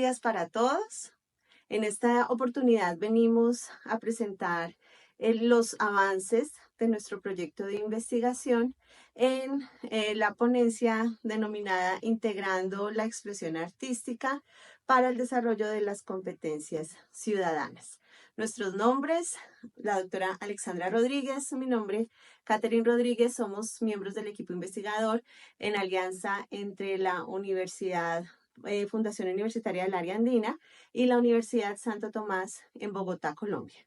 días para todos. En esta oportunidad venimos a presentar los avances de nuestro proyecto de investigación en la ponencia denominada Integrando la expresión artística para el desarrollo de las competencias ciudadanas. Nuestros nombres: la doctora Alexandra Rodríguez, mi nombre, Catherine Rodríguez. Somos miembros del equipo investigador en alianza entre la Fundación Universitaria del Área Andina y la Universidad Santo Tomás en Bogotá, Colombia.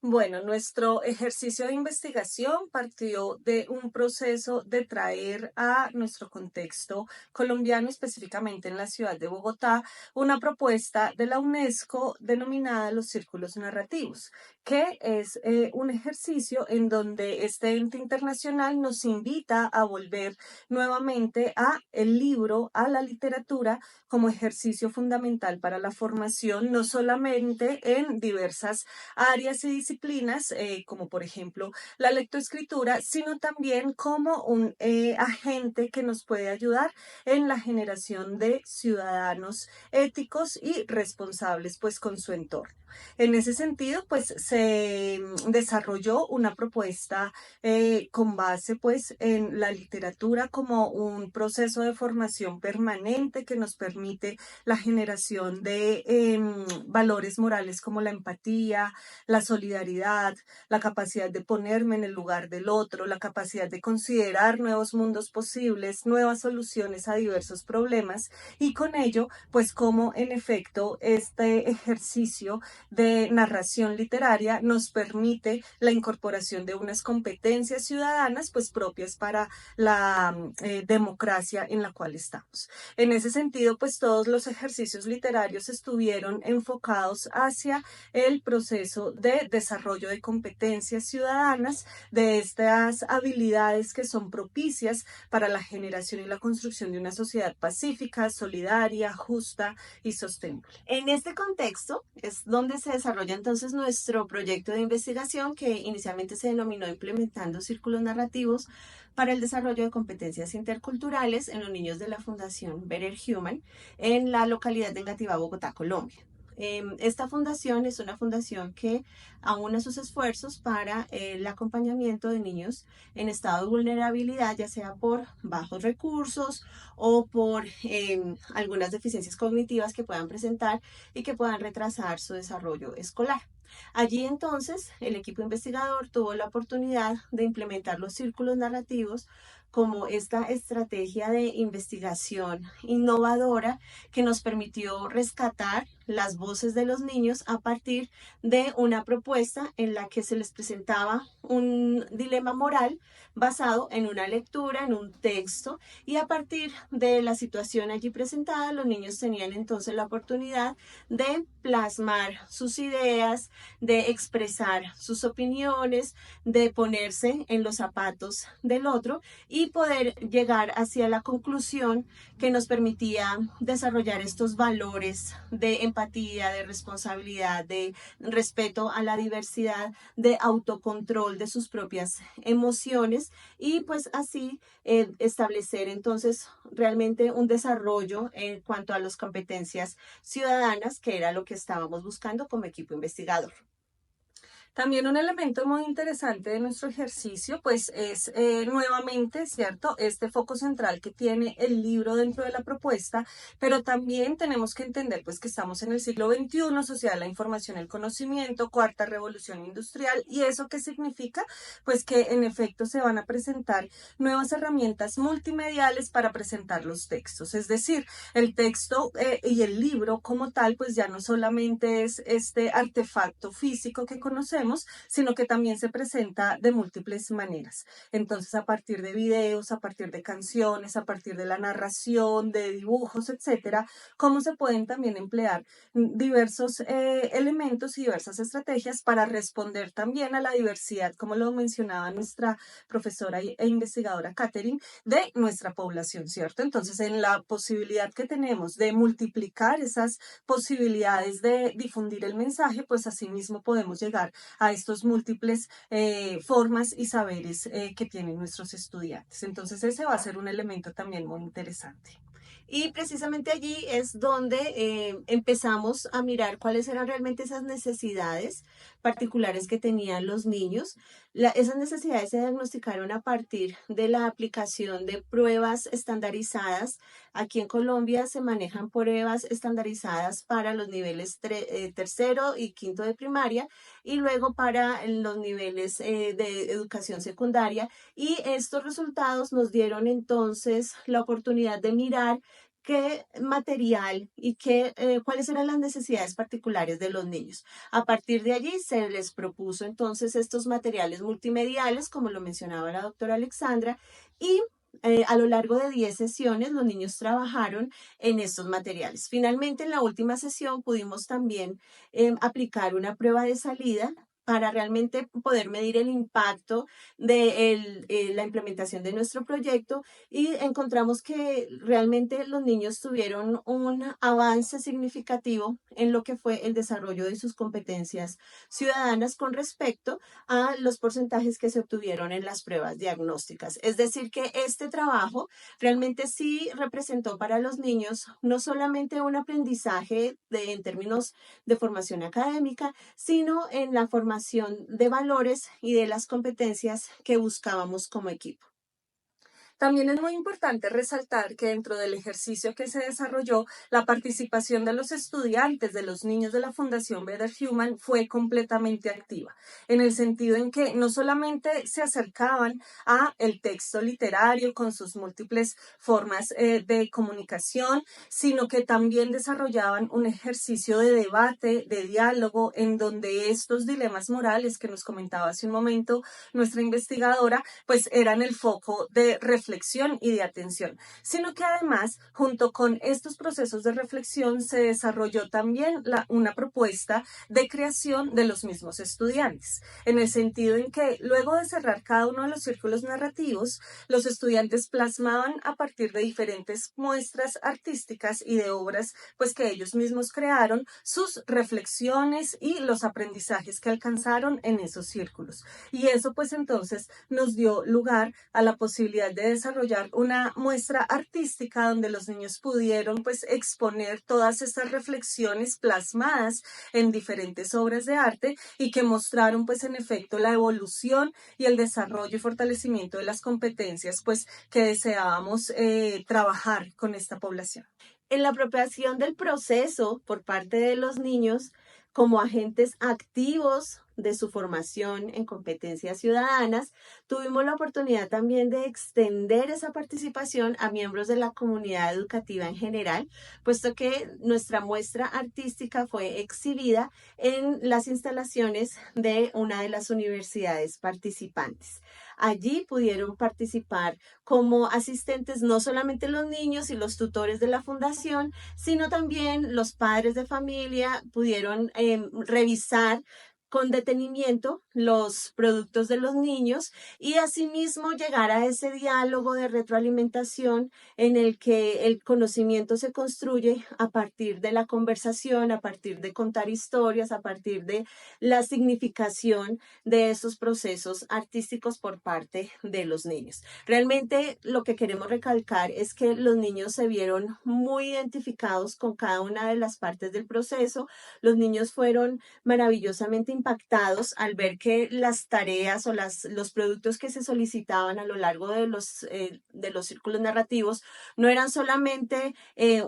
Bueno, nuestro ejercicio de investigación partió de un proceso de traer a nuestro contexto colombiano, específicamente en la ciudad de Bogotá, una propuesta de la UNESCO denominada los círculos narrativos, que es un ejercicio en donde este ente internacional nos invita a volver nuevamente a el libro, a la literatura, como ejercicio fundamental para la formación, no solamente en diversas áreas y disciplinas, como por ejemplo la lectoescritura, sino también como un agente que nos puede ayudar en la generación de ciudadanos éticos y responsables pues con su entorno. En ese sentido, pues se desarrolló una propuesta con base pues en la literatura como un proceso de formación permanente que nos permite la generación de valores morales como la empatía, la solidaridad, la capacidad de ponerme en el lugar del otro, la capacidad de considerar nuevos mundos posibles, nuevas soluciones a diversos problemas, y con ello, pues como en efecto este ejercicio de narración literaria nos permite la incorporación de unas competencias ciudadanas pues propias para la democracia en la cual estamos. En ese sentido, pues todos los ejercicios literarios estuvieron enfocados hacia el proceso de desarrollo de competencias ciudadanas, de estas habilidades que son propicias para la generación y la construcción de una sociedad pacífica, solidaria, justa y sostenible. En este contexto es donde se desarrolla entonces nuestro proyecto de investigación, que inicialmente se denominó Implementando Círculos Narrativos para el Desarrollo de Competencias Interculturales en los niños de la Fundación Better Human en la localidad de Engativá, Bogotá, Colombia. Esta fundación es una fundación que aúna sus esfuerzos para el acompañamiento de niños en estado de vulnerabilidad, ya sea por bajos recursos o por algunas deficiencias cognitivas que puedan presentar y que puedan retrasar su desarrollo escolar. Allí entonces el equipo investigador tuvo la oportunidad de implementar los círculos narrativos como esta estrategia de investigación innovadora que nos permitió rescatar las voces de los niños a partir de una propuesta en la que se les presentaba un dilema moral basado en una lectura, en un texto, y a partir de la situación allí presentada, los niños tenían entonces la oportunidad de plasmar sus ideas, de expresar sus opiniones, de ponerse en los zapatos del otro y poder llegar hacia la conclusión que nos permitía desarrollar estos valores de empatía, de responsabilidad, de respeto a la diversidad, de autocontrol de sus propias emociones, y pues así establecer entonces realmente un desarrollo en cuanto a las competencias ciudadanas, que era lo que estábamos buscando como equipo investigador. También un elemento muy interesante de nuestro ejercicio, pues es nuevamente, ¿cierto?, este foco central que tiene el libro dentro de la propuesta, pero también tenemos que entender pues que estamos en el siglo XXI, sociedad de la información y el conocimiento, cuarta revolución industrial. ¿Y eso qué significa? Pues que en efecto se van a presentar nuevas herramientas multimediales para presentar los textos, es decir, el texto y el libro como tal pues ya no solamente es este artefacto físico que conocemos, sino que también se presenta de múltiples maneras. Entonces, a partir de videos, a partir de canciones, a partir de la narración, de dibujos, etcétera, cómo se pueden también emplear diversos elementos y diversas estrategias para responder también a la diversidad, como lo mencionaba nuestra profesora e investigadora Catherine, de nuestra población, ¿cierto? Entonces, en la posibilidad que tenemos de multiplicar esas posibilidades de difundir el mensaje, pues asimismo podemos llegar a estos múltiples formas y saberes que tienen nuestros estudiantes. Entonces ese va a ser un elemento también muy interesante. Y precisamente allí es donde empezamos a mirar cuáles eran realmente esas necesidades particulares que tenían los niños. Esas necesidades se diagnosticaron a partir de la aplicación de pruebas estandarizadas. Aquí en Colombia se manejan pruebas estandarizadas para los niveles tercero y quinto de primaria y luego para los niveles de educación secundaria. Y estos resultados nos dieron entonces la oportunidad de mirar qué material y cuáles eran las necesidades particulares de los niños. A partir de allí se les propuso entonces estos materiales multimediales, como lo mencionaba la doctora Alexandra, y a lo largo de 10 sesiones los niños trabajaron en estos materiales. Finalmente, en la última sesión pudimos también aplicar una prueba de salida para realmente poder medir el impacto de la implementación de nuestro proyecto y encontramos que realmente los niños tuvieron un avance significativo en lo que fue el desarrollo de sus competencias ciudadanas con respecto a los porcentajes que se obtuvieron en las pruebas diagnósticas. Es decir, que este trabajo realmente sí representó para los niños no solamente un aprendizaje en términos de formación académica, sino en la formación de valores y de las competencias que buscábamos como equipo. También es muy importante resaltar que dentro del ejercicio que se desarrolló, la participación de los estudiantes, de los niños de la Fundación Better Human fue completamente activa, en el sentido en que no solamente se acercaban a el texto literario con sus múltiples formas de comunicación, sino que también desarrollaban un ejercicio de debate, de diálogo, en donde estos dilemas morales que nos comentaba hace un momento nuestra investigadora, pues eran el foco de reflexión y de atención, sino que además, junto con estos procesos de reflexión, se desarrolló también una propuesta de creación de los mismos estudiantes, en el sentido en que luego de cerrar cada uno de los círculos narrativos, los estudiantes plasmaban a partir de diferentes muestras artísticas y de obras pues que ellos mismos crearon sus reflexiones y los aprendizajes que alcanzaron en esos círculos. Y eso pues entonces nos dio lugar a la posibilidad de desarrollar una muestra artística donde los niños pudieron pues exponer todas estas reflexiones plasmadas en diferentes obras de arte y que mostraron pues en efecto la evolución y el desarrollo y fortalecimiento de las competencias pues que deseábamos trabajar con esta población. En la apropiación del proceso por parte de los niños como agentes activos de su formación en competencias ciudadanas, tuvimos la oportunidad también de extender esa participación a miembros de la comunidad educativa en general, puesto que nuestra muestra artística fue exhibida en las instalaciones de una de las universidades participantes. Allí pudieron participar como asistentes no solamente los niños y los tutores de la fundación, sino también los padres de familia pudieron revisar con detenimiento los productos de los niños y asimismo llegar a ese diálogo de retroalimentación en el que el conocimiento se construye a partir de la conversación, a partir de contar historias, a partir de la significación de esos procesos artísticos por parte de los niños. Realmente lo que queremos recalcar es que los niños se vieron muy identificados con cada una de las partes del proceso. Los niños fueron maravillosamente impactados al ver que las tareas o los productos que se solicitaban a lo largo de los círculos narrativos no eran solamente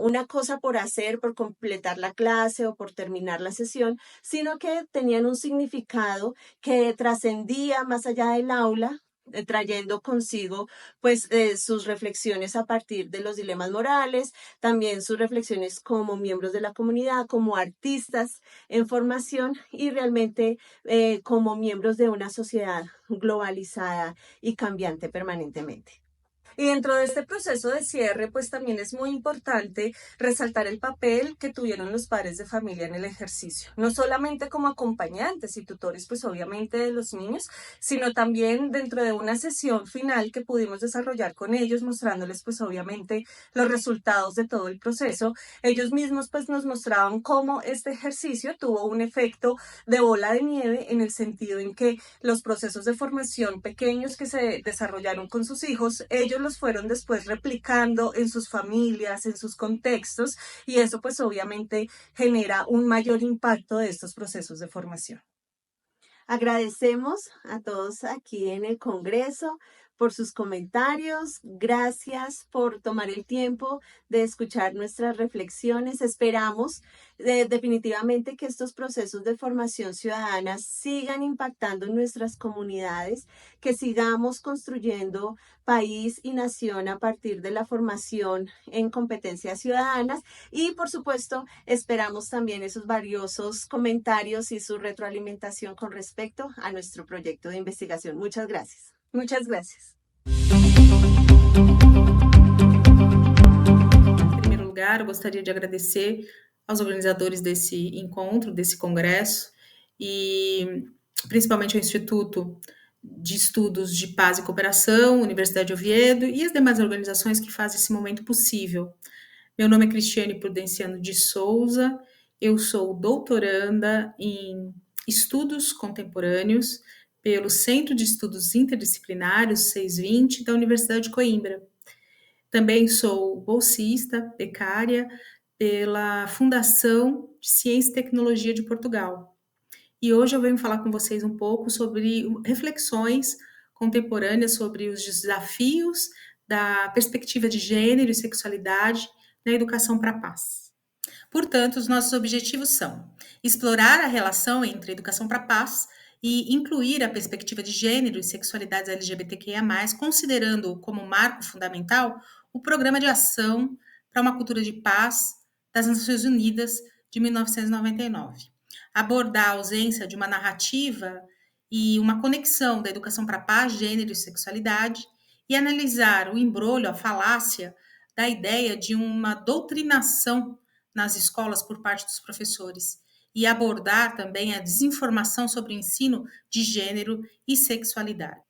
una cosa por hacer, por completar la clase o por terminar la sesión, sino que tenían un significado que trascendía más allá del aula, trayendo consigo pues sus reflexiones a partir de los dilemas morales, también sus reflexiones como miembros de la comunidad, como artistas en formación y realmente como miembros de una sociedad globalizada y cambiante permanentemente. Y dentro de este proceso de cierre, pues también es muy importante resaltar el papel que tuvieron los padres de familia en el ejercicio, no solamente como acompañantes y tutores, pues obviamente de los niños, sino también dentro de una sesión final que pudimos desarrollar con ellos, mostrándoles pues obviamente los resultados de todo el proceso. Ellos mismos pues nos mostraban cómo este ejercicio tuvo un efecto de bola de nieve en el sentido en que los procesos de formación pequeños que se desarrollaron con sus hijos, ellos los los fueron después replicando en sus familias, en sus contextos, y eso pues obviamente genera un mayor impacto de estos procesos de formación. Agradecemos a todos aquí en el Congreso por sus comentarios. Gracias por tomar el tiempo de escuchar nuestras reflexiones. Esperamos definitivamente que estos procesos de formación ciudadana sigan impactando en nuestras comunidades, que sigamos construyendo país y nación a partir de la formación en competencias ciudadanas y, por supuesto, esperamos también esos valiosos comentarios y su retroalimentación con respecto a nuestro proyecto de investigación. Muchas gracias. Muchas gracias. Em primeiro lugar, eu gostaria de agradecer aos organizadores desse encontro, desse congresso, e principalmente ao Instituto de Estudos de Paz e Cooperação, Universidade de Oviedo e as demais organizações que fazem esse momento possível. Meu nome é Cristiane Prudenciano de Souza, eu sou doutoranda em Estudos Contemporâneos pelo Centro de Estudos Interdisciplinários 620 da Universidade de Coimbra. Também sou bolsista, becária, pela Fundação de Ciência e Tecnologia de Portugal. E hoje eu venho falar com vocês um pouco sobre reflexões contemporâneas sobre os desafios da perspectiva de gênero e sexualidade na educação para a paz. Portanto, os nossos objetivos são explorar a relação entre educação para a paz e incluir a perspectiva de gênero e sexualidades LGBTQIA+, considerando como marco fundamental o Programa de Ação para uma Cultura de Paz das Nações Unidas de 1999. Abordar a ausência de uma narrativa e uma conexão da educação para a paz, gênero e sexualidade e analisar o embrolho, a falácia da ideia de uma doutrinação nas escolas por parte dos professores e abordar também a desinformação sobre o ensino de gênero e sexualidade.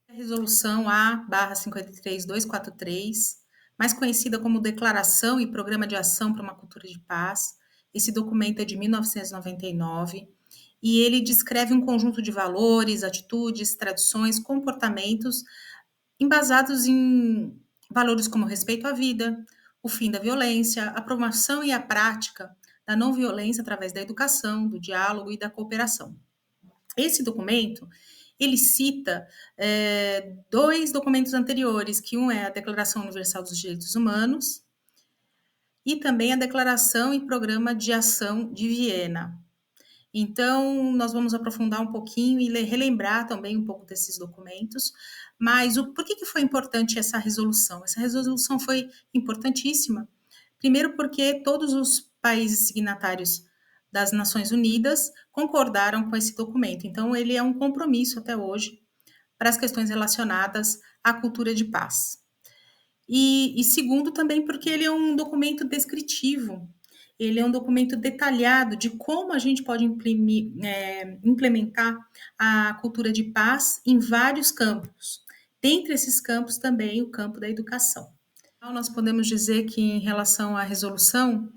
A Resolução A/53243, mais conhecida como Declaração e Programa de Ação para uma Cultura de Paz, esse documento é de 1999 e ele descreve um conjunto de valores, atitudes, tradições, comportamentos embasados em valores como respeito à vida, o fim da violência, a promoção e a prática da não violência através da educação, do diálogo e da cooperação. Esse documento, ele cita dois documentos anteriores, que um é a Declaração Universal dos Direitos Humanos e também a Declaração e Programa de Ação de Viena. Então, nós vamos aprofundar um pouquinho e relembrar também um pouco desses documentos, mas por que foi importante essa resolução? Essa resolução foi importantíssima, primeiro porque todos os países signatários das Nações Unidas concordaram com esse documento, então ele é um compromisso até hoje para as questões relacionadas à cultura de paz. E segundo também porque ele é um documento descritivo, ele é um documento detalhado de como a gente pode implementar a cultura de paz em vários campos. Dentre esses campos também o campo da educação. Então, nós podemos dizer que em relação à resolução,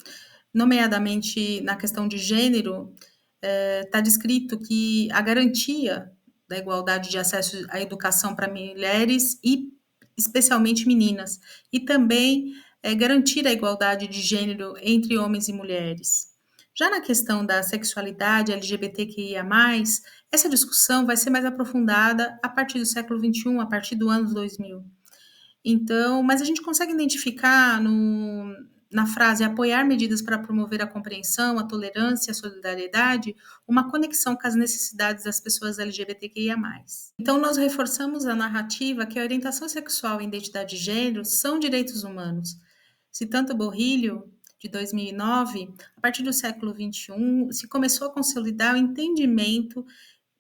nomeadamente na questão de gênero, está descrito que a garantia da igualdade de acesso à educação para mulheres e especialmente meninas, e também garantir a igualdade de gênero entre homens e mulheres. Já na questão da sexualidade LGBTQIA+, essa discussão vai ser mais aprofundada a partir do século XXI, a partir do ano 2000. Então, mas a gente consegue identificar na frase apoiar medidas para promover a compreensão, a tolerância e a solidariedade, uma conexão com as necessidades das pessoas LGBTQIA+. Então, nós reforçamos a narrativa que a orientação sexual e a identidade de gênero são direitos humanos. Citando Borrilho, de 2009, a partir do século XXI, se começou a consolidar o entendimento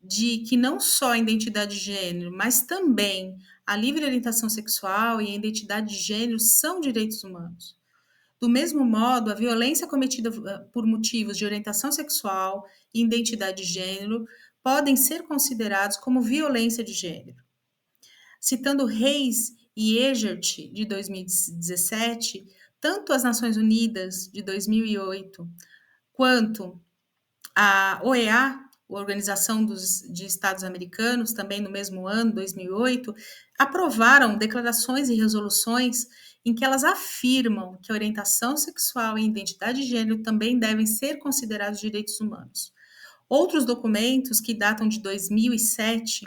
de que não só a identidade de gênero, mas também a livre orientação sexual e a identidade de gênero são direitos humanos. Do mesmo modo, a violência cometida por motivos de orientação sexual e identidade de gênero podem ser considerados como violência de gênero. Citando Reis e Egert, de 2017, tanto as Nações Unidas, de 2008, quanto a OEA, Organização de Estados Americanos, também no mesmo ano, 2008, aprovaram declarações e resoluções em que elas afirmam que a orientação sexual e identidade de gênero também devem ser considerados direitos humanos. Outros documentos que datam de 2007,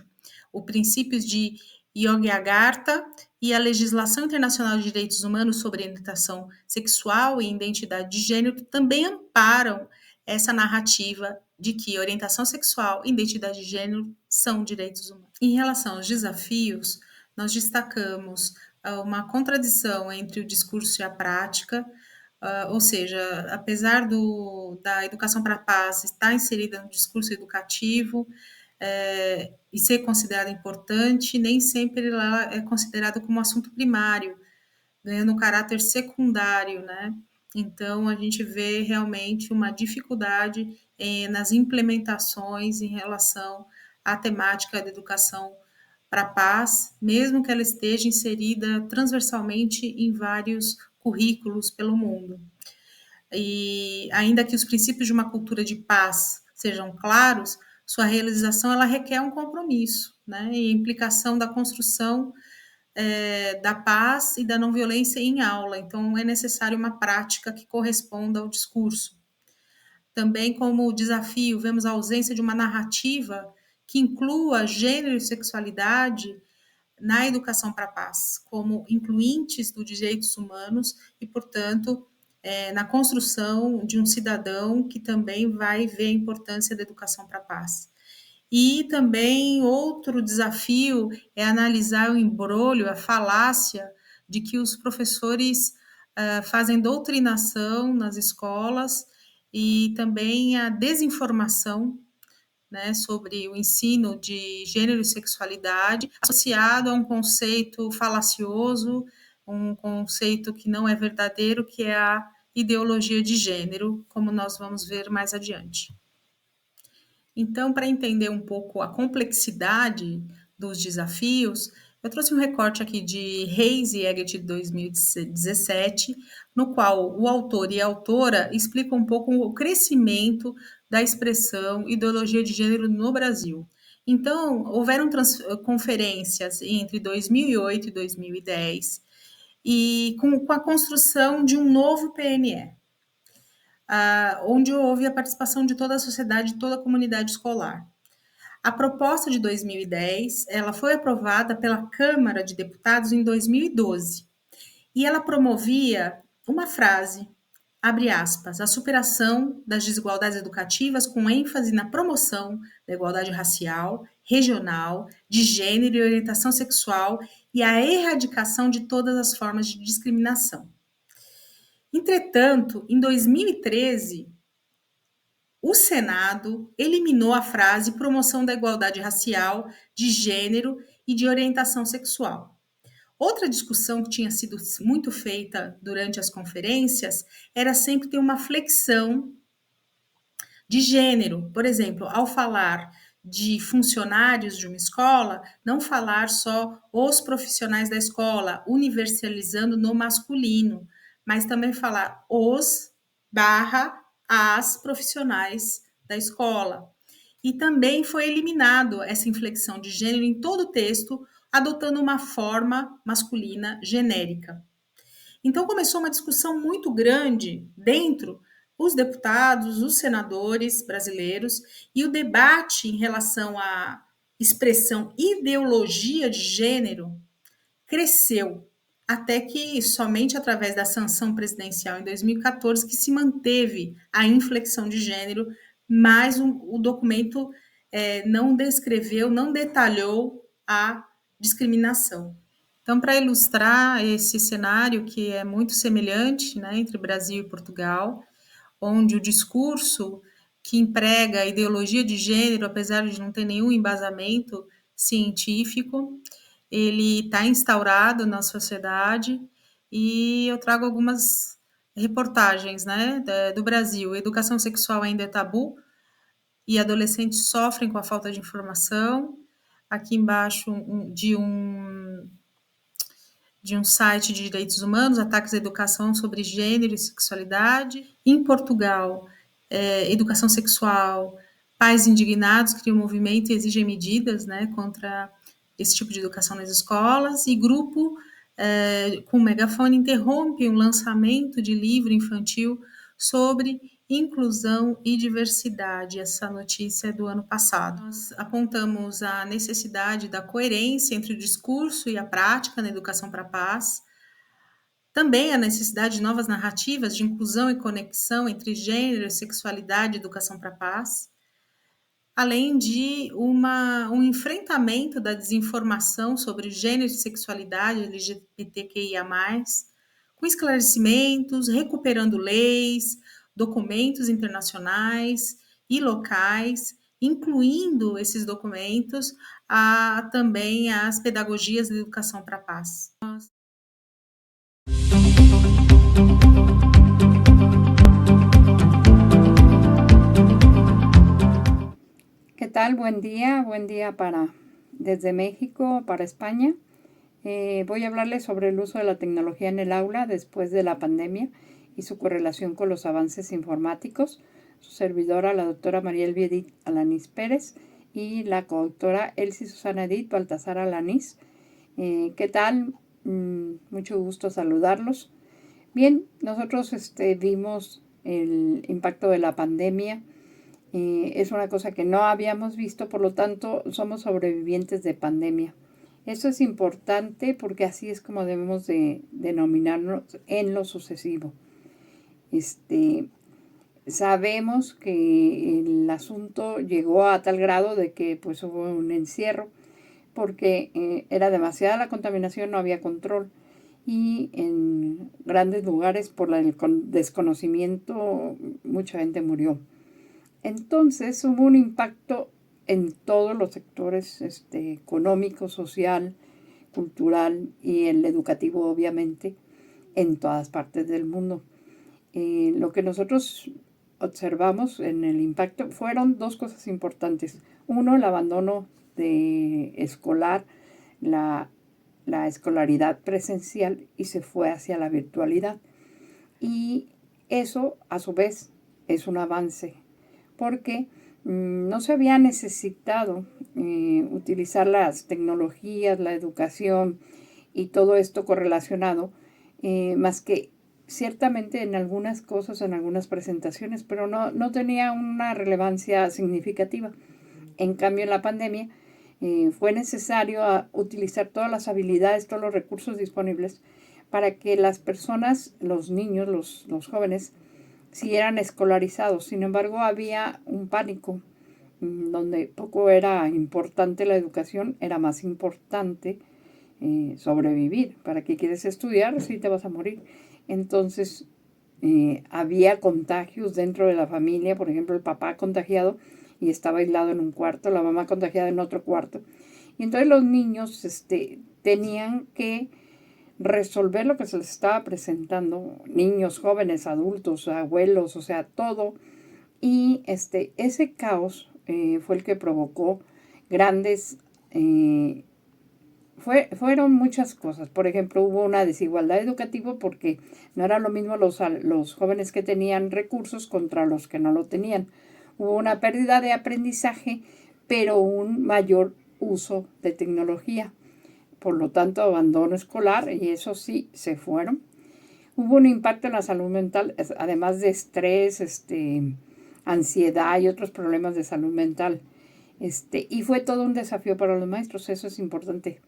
o Princípios de Yogyakarta e a Legislação Internacional de Direitos Humanos sobre Orientação Sexual e Identidade de Gênero, também amparam essa narrativa de que orientação sexual e identidade de gênero são direitos humanos. Em relação aos desafios, nós destacamos uma contradição entre o discurso e a prática, ou seja, apesar da educação para a paz estar inserida no discurso educativo e ser considerada importante, nem sempre ela é considerada como assunto primário, ganhando um caráter secundário, né? Então, a gente vê realmente uma dificuldade nas implementações em relação à temática da educação para a paz, mesmo que ela esteja inserida transversalmente em vários currículos pelo mundo. E ainda que os princípios de uma cultura de paz sejam claros, sua realização ela requer um compromisso, né? E a implicação da construção da paz e da não violência em aula. Então, é necessário uma prática que corresponda ao discurso. Também, como desafio, vemos a ausência de uma narrativa que inclua gênero e sexualidade na educação para a paz, como incluintes dos direitos humanos e, portanto, na construção de um cidadão que também vai ver a importância da educação para a paz. E também outro desafio é analisar o embrolho, a falácia de que os professores fazem doutrinação nas escolas e também a desinformação, né, sobre o ensino de gênero e sexualidade, associado a um conceito falacioso, um conceito que não é verdadeiro, que é a ideologia de gênero, como nós vamos ver mais adiante. Então, para entender um pouco a complexidade dos desafios, eu trouxe um recorte aqui de Reis e Eggert de 2017, no qual o autor e a autora explicam um pouco o crescimento da expressão ideologia de gênero no Brasil. Então, houveram conferências entre 2008 e 2010, e com a construção de um novo PNE. Onde houve a participação de toda a sociedade, de toda a comunidade escolar. A proposta de 2010, ela foi aprovada pela Câmara de Deputados em 2012, e ela promovia uma frase, abre aspas, a superação das desigualdades educativas com ênfase na promoção da igualdade racial, regional, de gênero e orientação sexual e a erradicação de todas as formas de discriminação. Entretanto, em 2013, o Senado eliminou a frase promoção da igualdade racial, de gênero e de orientação sexual. Outra discussão que tinha sido muito feita durante as conferências era sempre ter uma flexão de gênero. Por exemplo, ao falar de funcionários de uma escola, não falar só os profissionais da escola, universalizando no masculino, mas também falar as profissionais da escola. E também foi eliminado essa inflexão de gênero em todo o texto, adotando uma forma masculina genérica. Então começou uma discussão muito grande dentro os deputados, os senadores brasileiros, e o debate em relação à expressão ideologia de gênero cresceu, até que somente através da sanção presidencial em 2014 que se manteve a inflexão de gênero, mas o documento não descreveu, não detalhou a discriminação. Então, para ilustrar esse cenário que é muito semelhante, né, entre Brasil e Portugal, onde o discurso que emprega a ideologia de gênero, apesar de não ter nenhum embasamento científico, ele está instaurado na sociedade, e eu trago algumas reportagens, né, do Brasil. A educação sexual ainda é tabu e adolescentes sofrem com a falta de informação. Aqui embaixo de um site de direitos humanos, ataques à educação sobre gênero e sexualidade. Em Portugal, educação sexual Pais indignados criam movimento e exigem medidas, né, contra esse tipo de educação nas escolas, e grupo com megafone interrompe um lançamento de livro infantil sobre inclusão e diversidade. Essa notícia é do ano passado. Nós apontamos a necessidade da coerência entre o discurso e a prática na educação para a paz, também a necessidade de novas narrativas de inclusão e conexão entre gênero, sexualidade e educação para a paz, além de um enfrentamento da desinformação sobre gênero e sexualidade LGBTQIA+, com esclarecimentos, recuperando leis, documentos internacionais e locais, incluindo esses documentos também as pedagogias de educação para a paz. ¿Qué tal? Buen día desde México para España. Voy a hablarles sobre el uso de la tecnología en el aula después de la pandemia y su correlación con los avances informáticos. Su servidora, la doctora María Elvia Edith Alanís Pérez, y la coautora Elsie Susana Edith Baltasar Alanís. ¿Qué tal? Mucho gusto saludarlos. Bien, nosotros vimos el impacto de la pandemia. Es una cosa que no habíamos visto, por lo tanto somos sobrevivientes de pandemia. Eso es importante porque así es como debemos de denominarnos en lo sucesivo. Sabemos que el asunto llegó a tal grado de que pues hubo un encierro porque era demasiada la contaminación, no había control, y en grandes lugares por el desconocimiento mucha gente murió. Entonces hubo un impacto en todos los sectores económico, social, cultural y el educativo, obviamente, en todas partes del mundo. Lo que nosotros observamos en el impacto fueron dos cosas importantes. Uno, el abandono escolar, la escolaridad presencial, y se fue hacia la virtualidad. Y eso, a su vez, es un avance, porque no se había necesitado utilizar las tecnologías, la educación y todo esto correlacionado, más que ciertamente en algunas cosas, en algunas presentaciones, pero no tenía una relevancia significativa. En cambio, en la pandemia fue necesario utilizar todas las habilidades, todos los recursos disponibles para que las personas, los niños, los jóvenes, si eran escolarizados. Sin embargo, había un pánico donde poco era importante la educación, era más importante sobrevivir. ¿Para qué quieres estudiar si te vas a morir? Entonces, había contagios dentro de la familia. Por ejemplo, el papá contagiado y estaba aislado en un cuarto, la mamá contagiada en otro cuarto. Y entonces los niños tenían que resolver lo que se les estaba presentando, niños, jóvenes, adultos, abuelos, o sea, todo. Y ese caos fue el que provocó grandes, fueron muchas cosas. Por ejemplo, hubo una desigualdad educativa porque no era lo mismo los jóvenes que tenían recursos contra los que no lo tenían. Hubo una pérdida de aprendizaje, pero un mayor uso de tecnología. Por lo tanto, abandono escolar, y eso sí, se fueron. Hubo un impacto en la salud mental, además de estrés, ansiedad y otros problemas de salud mental. Y fue todo un desafío para los maestros, eso es importante,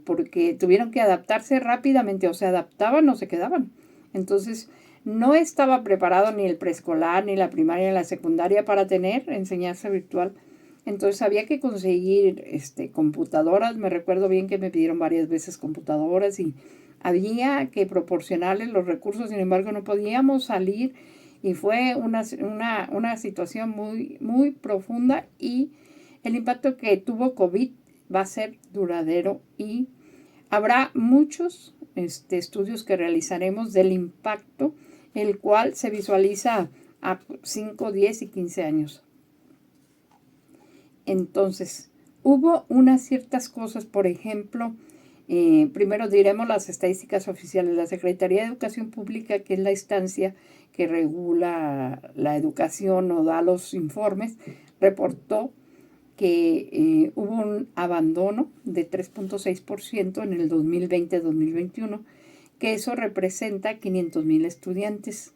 porque tuvieron que adaptarse rápidamente, o se adaptaban o se quedaban. Entonces, no estaba preparado ni el preescolar, ni la primaria, ni la secundaria para tener enseñanza virtual. Entonces había que conseguir computadoras. Me recuerdo bien que me pidieron varias veces computadoras y había que proporcionarles los recursos. Sin embargo, no podíamos salir y fue una situación muy, muy profunda, y el impacto que tuvo COVID va a ser duradero, y habrá muchos estudios que realizaremos del impacto, el cual se visualiza a 5, 10 y 15 años. Entonces, hubo unas ciertas cosas, por ejemplo, primero diremos las estadísticas oficiales. La Secretaría de Educación Pública, que es la instancia que regula la educación o da los informes, reportó que hubo un abandono de 3.6% en el 2020-2021, que eso representa 500,000 estudiantes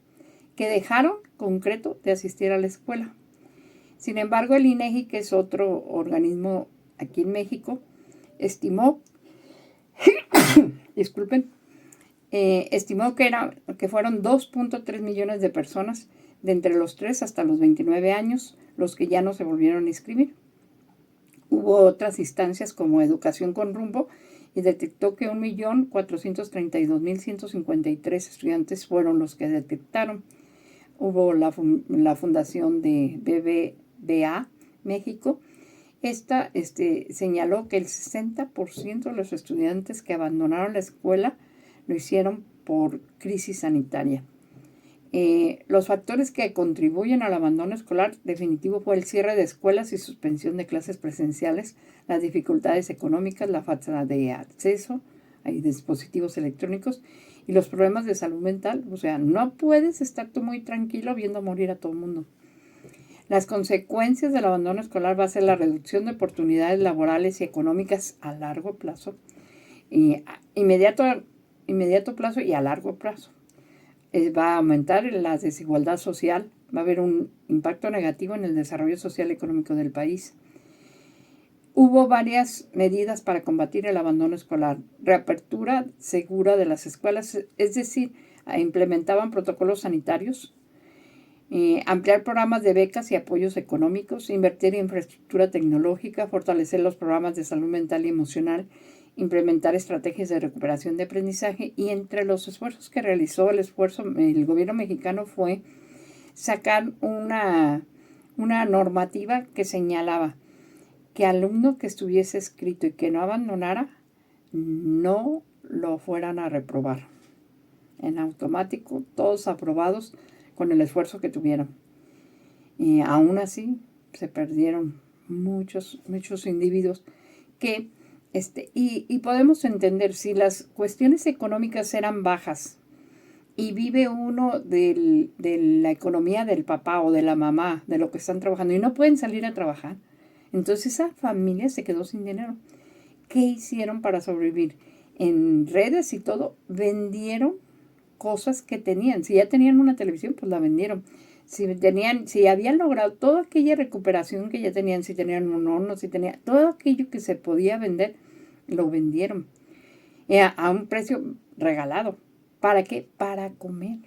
que dejaron concreto de asistir a la escuela. Sin embargo, el INEGI, que es otro organismo aquí en México, estimó, disculpen, estimó que fueron 2.3 millones de personas de entre los 3 hasta los 29 años los que ya no se volvieron a inscribir. Hubo otras instancias como Educación con Rumbo y detectó que 1.432.153 estudiantes fueron los que detectaron. Hubo la fundación de BBVA México. Esta señaló que el 60% de los estudiantes que abandonaron la escuela lo hicieron por crisis sanitaria. Los factores que contribuyen al abandono escolar definitivo fue el cierre de escuelas y suspensión de clases presenciales, las dificultades económicas, la falta de acceso a dispositivos electrónicos y los problemas de salud mental. O sea, no puedes estar tú muy tranquilo viendo morir a todo el mundo. Las consecuencias del abandono escolar va a ser la reducción de oportunidades laborales y económicas a largo plazo, inmediato plazo y a largo plazo. Va a aumentar la desigualdad social, va a haber un impacto negativo en el desarrollo social y económico del país. Hubo varias medidas para combatir el abandono escolar. Reapertura segura de las escuelas, es decir, implementaban protocolos sanitarios, ampliar programas de becas y apoyos económicos, invertir en infraestructura tecnológica, fortalecer los programas de salud mental y emocional, implementar estrategias de recuperación de aprendizaje. Y entre los esfuerzos que realizó el gobierno mexicano fue sacar una normativa que señalaba que alumno que estuviese inscrito y que no abandonara, no lo fueran a reprobar. En automático, todos aprobados con el esfuerzo que tuvieron. Y aún así, se perdieron muchos individuos que y podemos entender, si las cuestiones económicas eran bajas y vive uno de la economía del papá o de la mamá, de lo que están trabajando, y no pueden salir a trabajar, entonces esa familia se quedó sin dinero. ¿Qué hicieron para sobrevivir? En redes y todo, vendieron cosas que tenían. Si ya tenían una televisión, pues la vendieron. Si habían logrado toda aquella recuperación que ya tenían, si tenían un horno, si tenían todo aquello que se podía vender, lo vendieron a un precio regalado. ¿Para qué? Para comer.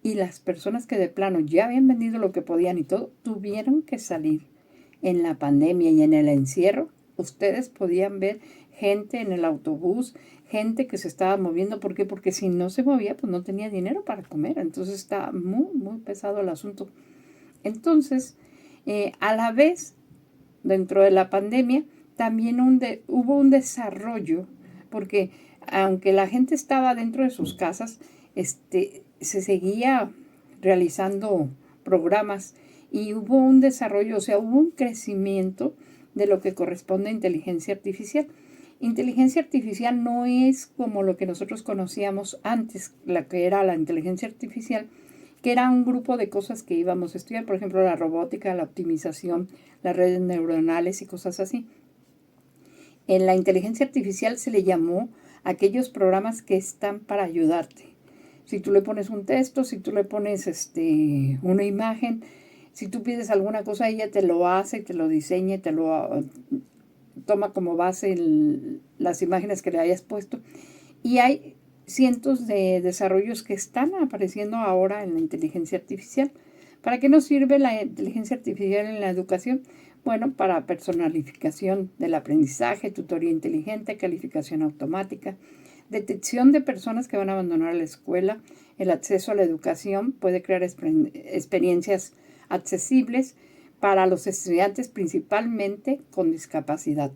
Y las personas que de plano ya habían vendido lo que podían y todo, tuvieron que salir. En la pandemia y en el encierro, ustedes podían ver gente en el autobús, gente que se estaba moviendo. ¿Por qué? Porque si no se movía, pues no tenía dinero para comer. Entonces está muy, muy pesado el asunto. Entonces, a la vez, dentro de la pandemia, también hubo un desarrollo, porque aunque la gente estaba dentro de sus casas, se seguía realizando programas y hubo un desarrollo, o sea, hubo un crecimiento de lo que corresponde a inteligencia artificial. Inteligencia artificial no es como lo que nosotros conocíamos antes, la que era la inteligencia artificial, que era un grupo de cosas que íbamos a estudiar, por ejemplo, la robótica, la optimización, las redes neuronales y cosas así. En la inteligencia artificial se le llamó a aquellos programas que están para ayudarte. Si tú le pones un texto, si tú le pones una imagen, si tú pides alguna cosa, ella te lo hace, te lo diseña, te lo toma como base las imágenes que le hayas puesto. Y hay cientos de desarrollos que están apareciendo ahora en la inteligencia artificial. ¿Para qué nos sirve la inteligencia artificial en la educación? Bueno, para personalización del aprendizaje, tutoría inteligente, calificación automática, detección de personas que van a abandonar la escuela, el acceso a la educación, puede crear experiencias accesibles para los estudiantes principalmente con discapacidad.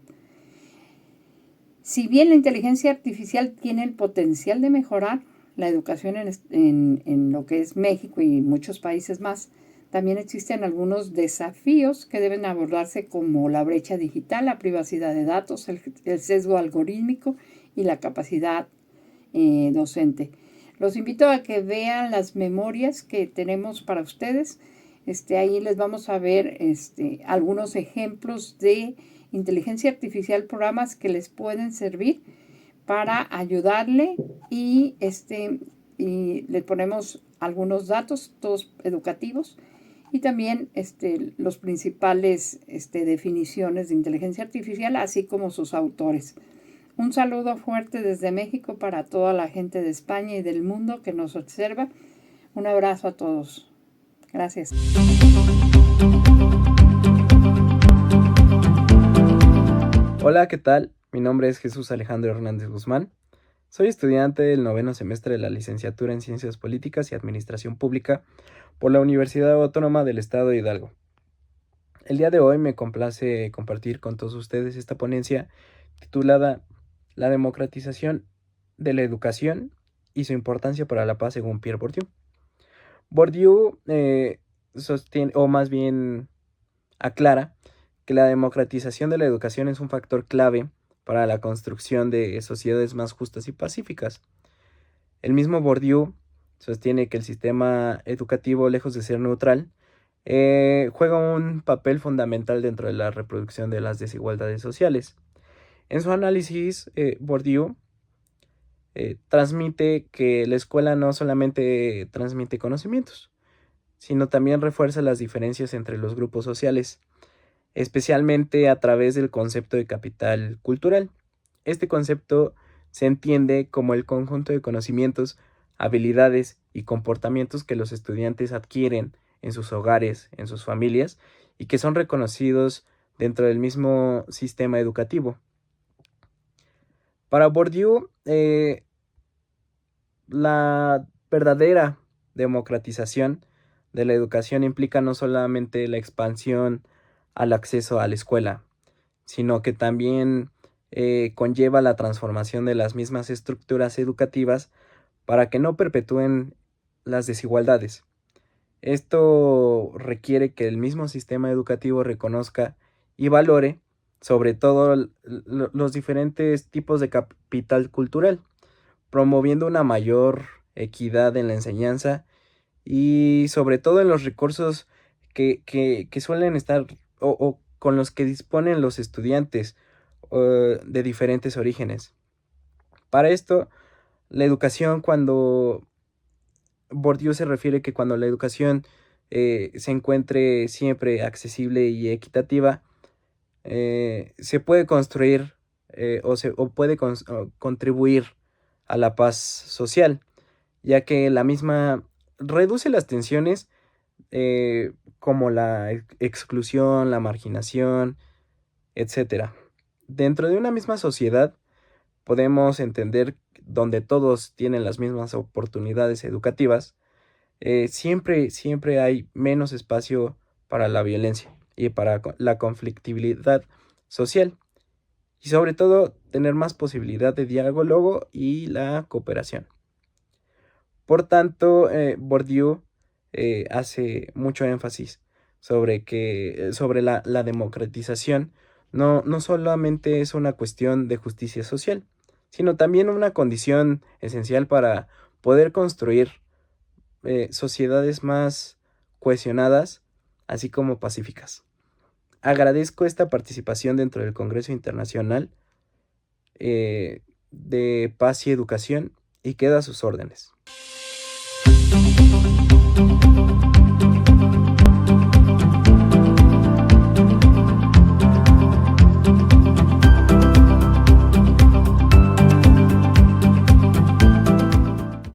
Si bien la inteligencia artificial tiene el potencial de mejorar la educación en lo que es México y muchos países más, también existen algunos desafíos que deben abordarse, como la brecha digital, la privacidad de datos, el sesgo algorítmico y la capacidad docente. Los invito a que vean las memorias que tenemos para ustedes. Ahí les vamos a ver algunos ejemplos de inteligencia artificial, programas que les pueden servir para ayudarle y les ponemos algunos datos, todos educativos, y también los principales definiciones de inteligencia artificial, así como sus autores. Un saludo fuerte desde México para toda la gente de España y del mundo que nos observa. Un abrazo a todos. Gracias. Hola, ¿qué tal? Mi nombre es Jesús Alejandro Hernández Guzmán. Soy estudiante del 9º semestre de la licenciatura en Ciencias Políticas y Administración Pública por la Universidad Autónoma del Estado de Hidalgo. El día de hoy me complace compartir con todos ustedes esta ponencia titulada La democratización de la educación y su importancia para la paz según Pierre Bourdieu. Bourdieu sostiene, o más bien aclara, que la democratización de la educación es un factor clave para la construcción de sociedades más justas y pacíficas. El mismo Bourdieu sostiene que el sistema educativo, lejos de ser neutral, juega un papel fundamental dentro de la reproducción de las desigualdades sociales. En su análisis, Bourdieu transmite que la escuela no solamente transmite conocimientos, sino también refuerza las diferencias entre los grupos sociales, especialmente a través del concepto de capital cultural. Este concepto se entiende como el conjunto de conocimientos, habilidades y comportamientos que los estudiantes adquieren en sus hogares, en sus familias, y que son reconocidos dentro del mismo sistema educativo. Para Bourdieu, la verdadera democratización de la educación implica no solamente la expansión al acceso a la escuela, sino que también conlleva la transformación de las mismas estructuras educativas para que no perpetúen las desigualdades. Esto requiere que el mismo sistema educativo reconozca y valore sobre todo los diferentes tipos de capital cultural, promoviendo una mayor equidad en la enseñanza y sobre todo en los recursos que suelen estar o con los que disponen los estudiantes de diferentes orígenes. Para esto, la educación, cuando Bourdieu se refiere que cuando la educación se encuentre siempre accesible y equitativa, se puede construir o puede contribuir a la paz social, ya que la misma reduce las tensiones como la exclusión, la marginación, etc. Dentro de una misma sociedad podemos entender donde todos tienen las mismas oportunidades educativas, siempre hay menos espacio para la violencia y para la conflictividad social, y sobre todo tener más posibilidad de diálogo y la cooperación. Por tanto, Bourdieu hace mucho énfasis sobre la democratización no solamente es una cuestión de justicia social, sino también una condición esencial para poder construir sociedades más cohesionadas, así como pacíficas. Agradezco esta participación dentro del Congreso Internacional de Paz y Educación y quedo a sus órdenes.